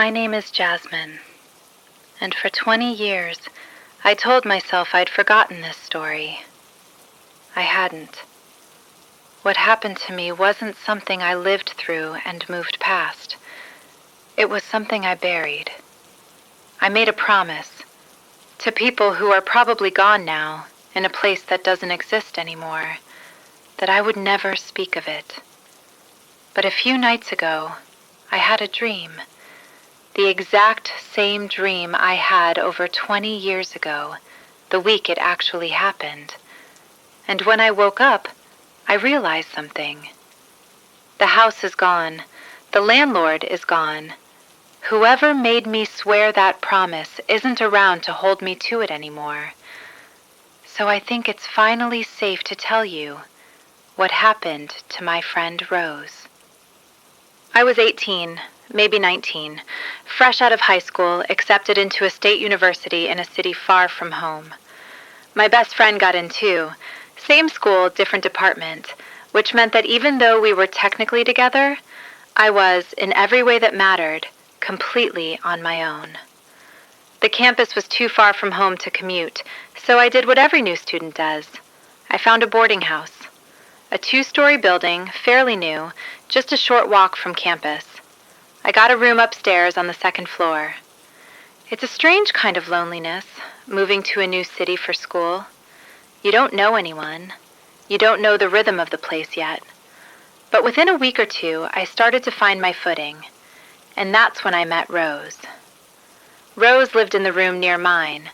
My name is Jasmine, and for 20 years, I told myself I'd forgotten this story. I hadn't. What happened to me wasn't something I lived through and moved past. It was something I buried. I made a promise to people who are probably gone now, in a place that doesn't exist anymore, that I would never speak of it. But a few nights ago, I had a dream. The exact same dream I had over 20 years ago, the week it actually happened. And when I woke up, I realized something. The house is gone. The landlord is gone. Whoever made me swear that promise isn't around to hold me to it anymore. So I think it's finally safe to tell you what happened to my friend Rose. I was 18, maybe 19, fresh out of high school, accepted into a state university in a city far from home. My best friend got in too. Same school, different department, which meant that even though we were technically together, I was, in every way that mattered, completely on my own. The campus was too far from home to commute, so I did what every new student does. I found a boarding house. A 2-story building, fairly new, just a short walk from campus. I got a room upstairs on the 2nd floor. It's a strange kind of loneliness, moving to a new city for school. You don't know anyone. You don't know the rhythm of the place yet. But within a week or two, I started to find my footing. And that's when I met Rose. Rose lived in the room near mine.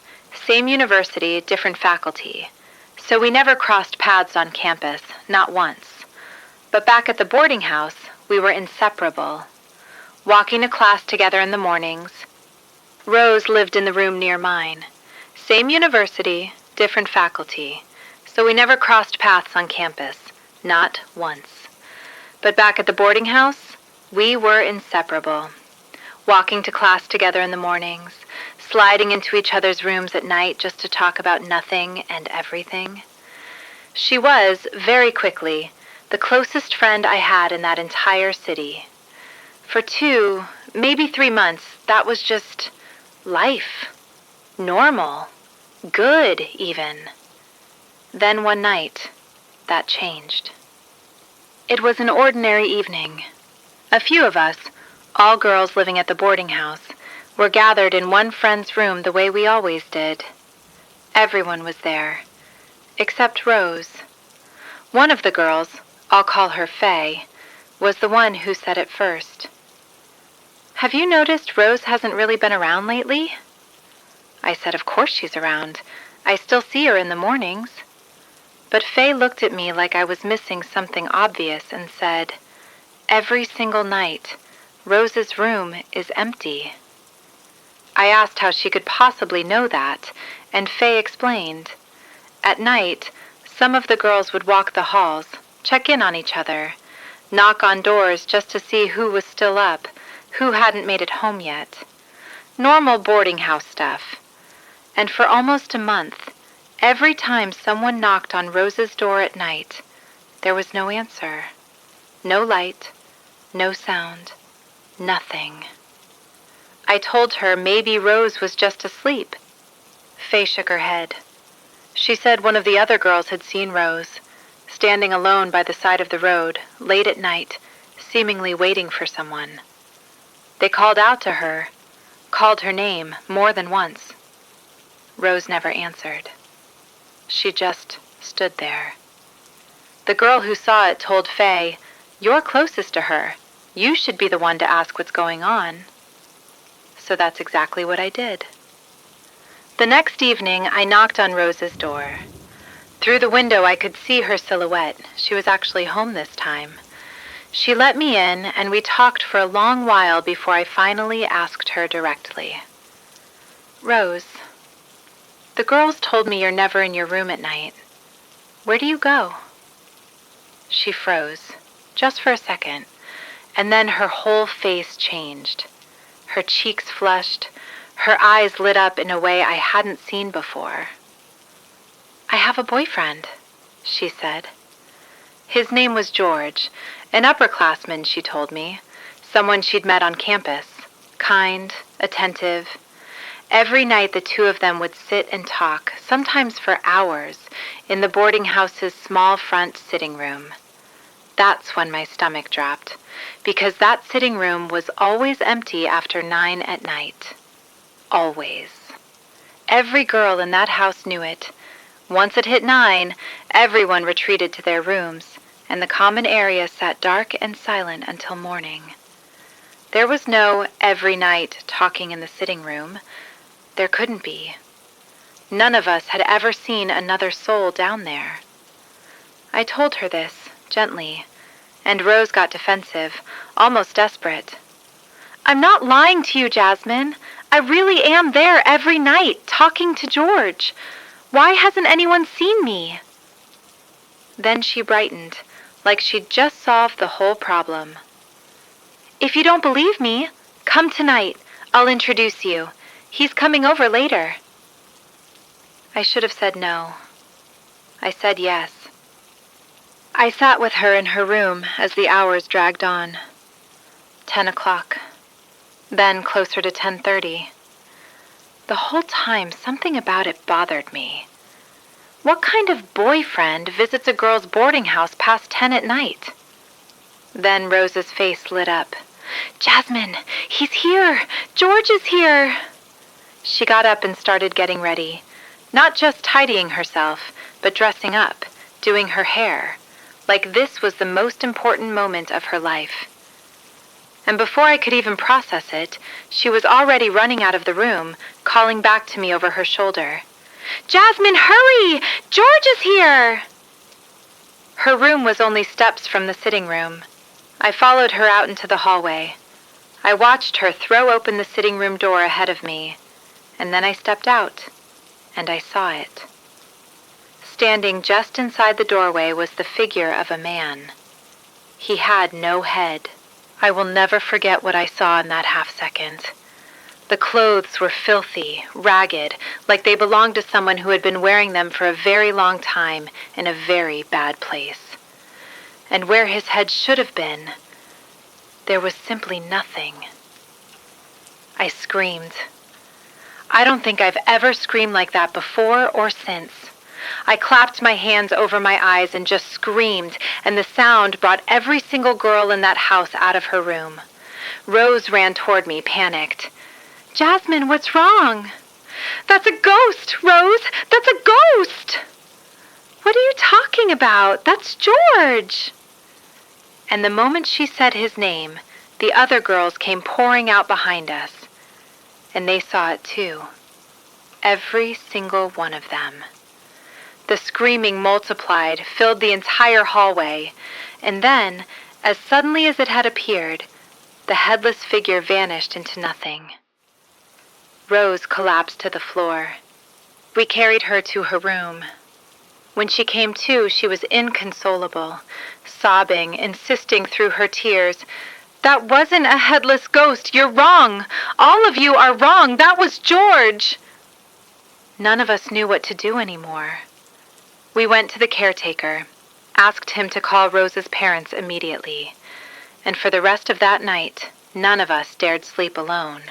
Same university, different faculty. So we never crossed paths on campus, not once. But back at the boarding house, we were inseparable. Walking to class together in the mornings. Rose lived in the room near mine. Same university, different faculty. So we never crossed paths on campus, not once. But back at the boarding house, we were inseparable. Walking to class together in the mornings, sliding into each other's rooms at night just to talk about nothing and everything. She was, very quickly, the closest friend I had in that entire city. For 2, maybe 3 months, that was just life. Normal. Good, even. Then one night, that changed. It was an ordinary evening. A few of us, all girls living at the boarding house, were gathered in one friend's room the way we always did. Everyone was there, except Rose. One of the girls, I'll call her Faye, was the one who said it first. "Have you noticed Rose hasn't really been around lately?" I said, "Of course she's around. I still see her in the mornings." But Faye looked at me like I was missing something obvious and said, "Every single night, Rose's room is empty." I asked how she could possibly know that, and Faye explained. At night, some of the girls would walk the halls, check in on each other, knock on doors just to see who was still up, who hadn't made it home yet. Normal boarding house stuff. And for almost a month, every time someone knocked on Rose's door at night, there was no answer. No light, no sound, nothing. I told her maybe Rose was just asleep. Faye shook her head. She said one of the other girls had seen Rose, standing alone by the side of the road, late at night, seemingly waiting for someone. They called out to her, called her name more than once. Rose never answered. She just stood there. The girl who saw it told Faye, "You're closest to her. You should be the one to ask what's going on." So that's exactly what I did. The next evening, I knocked on Rose's door. Through the window, I could see her silhouette. She was actually home this time. She let me in, and we talked for a long while before I finally asked her directly. "Rose, the girls told me you're never in your room at night. Where do you go?" She froze, just for a second, and then her whole face changed. Her cheeks flushed, her eyes lit up in a way I hadn't seen before. "I have a boyfriend," she said. His name was George, an upperclassman, she told me, someone she'd met on campus. kind, attentive. Every night the two of them would sit and talk, sometimes for hours, in the boarding house's small front sitting room. That's when my stomach dropped, because that sitting room was always empty after 9 at night. Always. Every girl in that house knew it. Once it hit 9, everyone retreated to their rooms, and the common area sat dark and silent until morning. There was no every night talking in the sitting room. There couldn't be. None of us had ever seen another soul down there. I told her this, gently, and Rose got defensive, almost desperate. "I'm not lying to you, Jasmine. I really am there every night, talking to George. Why hasn't anyone seen me?" Then she brightened, like she'd just solved the whole problem. "If you don't believe me, come tonight. I'll introduce you. He's coming over later." I should have said no. I said yes. I sat with her in her room as the hours dragged on. 10 o'clock. Then closer to 10:30. The whole time, something about it bothered me. What kind of boyfriend visits a girl's boarding house past 10 at night? Then Rose's face lit up. "Jasmine, he's here! George is here!" She got up and started getting ready. Not just tidying herself, but dressing up, doing her hair, like this was the most important moment of her life. And before I could even process it, she was already running out of the room, calling back to me over her shoulder. "Jasmine, hurry! George is here!" Her room was only steps from the sitting room. I followed her out into the hallway. I watched her throw open the sitting room door ahead of me, and then I stepped out, and I saw it. Standing just inside the doorway was the figure of a man. He had no head. I will never forget what I saw in that half-second. The clothes were filthy, ragged, like they belonged to someone who had been wearing them for a very long time in a very bad place. And where his head should have been, there was simply nothing. I screamed. I don't think I've ever screamed like that before or since. I clapped my hands over my eyes and just screamed, and the sound brought every single girl in that house out of her room. Rose ran toward me, panicked. "Jasmine, what's wrong?" "That's a ghost, Rose! That's a ghost!" "What are you talking about? That's George!" And the moment she said his name, the other girls came pouring out behind us. And they saw it too. Every single one of them. The screaming multiplied, filled the entire hallway, and then, as suddenly as it had appeared, the headless figure vanished into nothing. Rose collapsed to the floor. We carried her to her room. When she came to, she was inconsolable, sobbing, insisting through her tears, "That wasn't a headless ghost. You're wrong. All of you are wrong. That was George." None of us knew what to do anymore. We went to the caretaker, asked him to call Rose's parents immediately, and for the rest of that night, none of us dared sleep alone.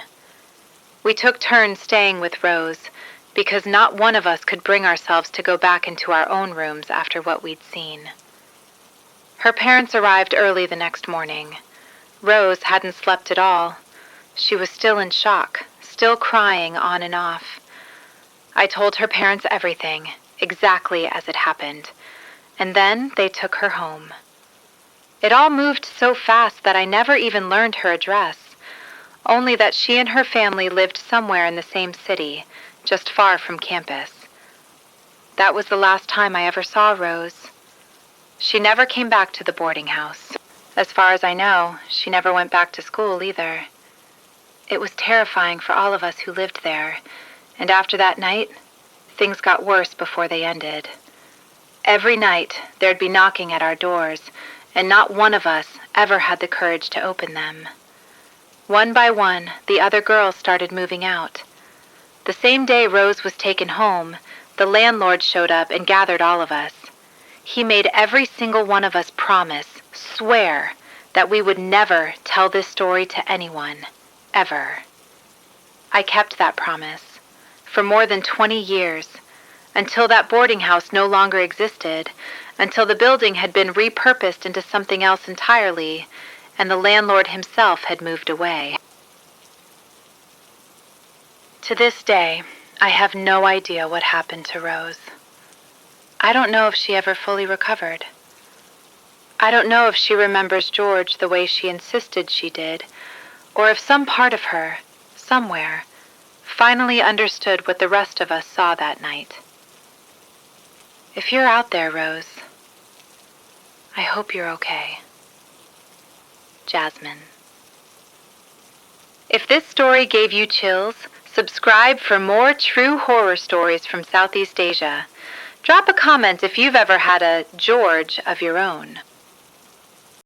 We took turns staying with Rose, because not one of us could bring ourselves to go back into our own rooms after what we'd seen. Her parents arrived early the next morning. Rose hadn't slept at all. She was still in shock, still crying on and off. I told her parents everything, exactly as it happened, and then they took her home. It all moved so fast that I never even learned her address, only that she and her family lived somewhere in the same city, just far from campus. That was the last time I ever saw Rose. She never came back to the boarding house. As far as I know, she never went back to school either. It was terrifying for all of us who lived there, and after that night, things got worse before they ended. Every night, there'd be knocking at our doors, and not one of us ever had the courage to open them. One by one, the other girls started moving out. The same day Rose was taken home, the landlord showed up and gathered all of us. He made every single one of us promise, swear, that we would never tell this story to anyone, ever. I kept that promise for more than 20 years, until that boarding house no longer existed, until the building had been repurposed into something else entirely, and the landlord himself had moved away. To this day, I have no idea what happened to Rose. I don't know if she ever fully recovered. I don't know if she remembers George the way she insisted she did, or if some part of her, somewhere, finally understood what the rest of us saw that night. If you're out there, Rose, I hope you're okay. Jasmine. If this story gave you chills, subscribe for more true horror stories from Southeast Asia. Drop a comment if you've ever had a George of your own.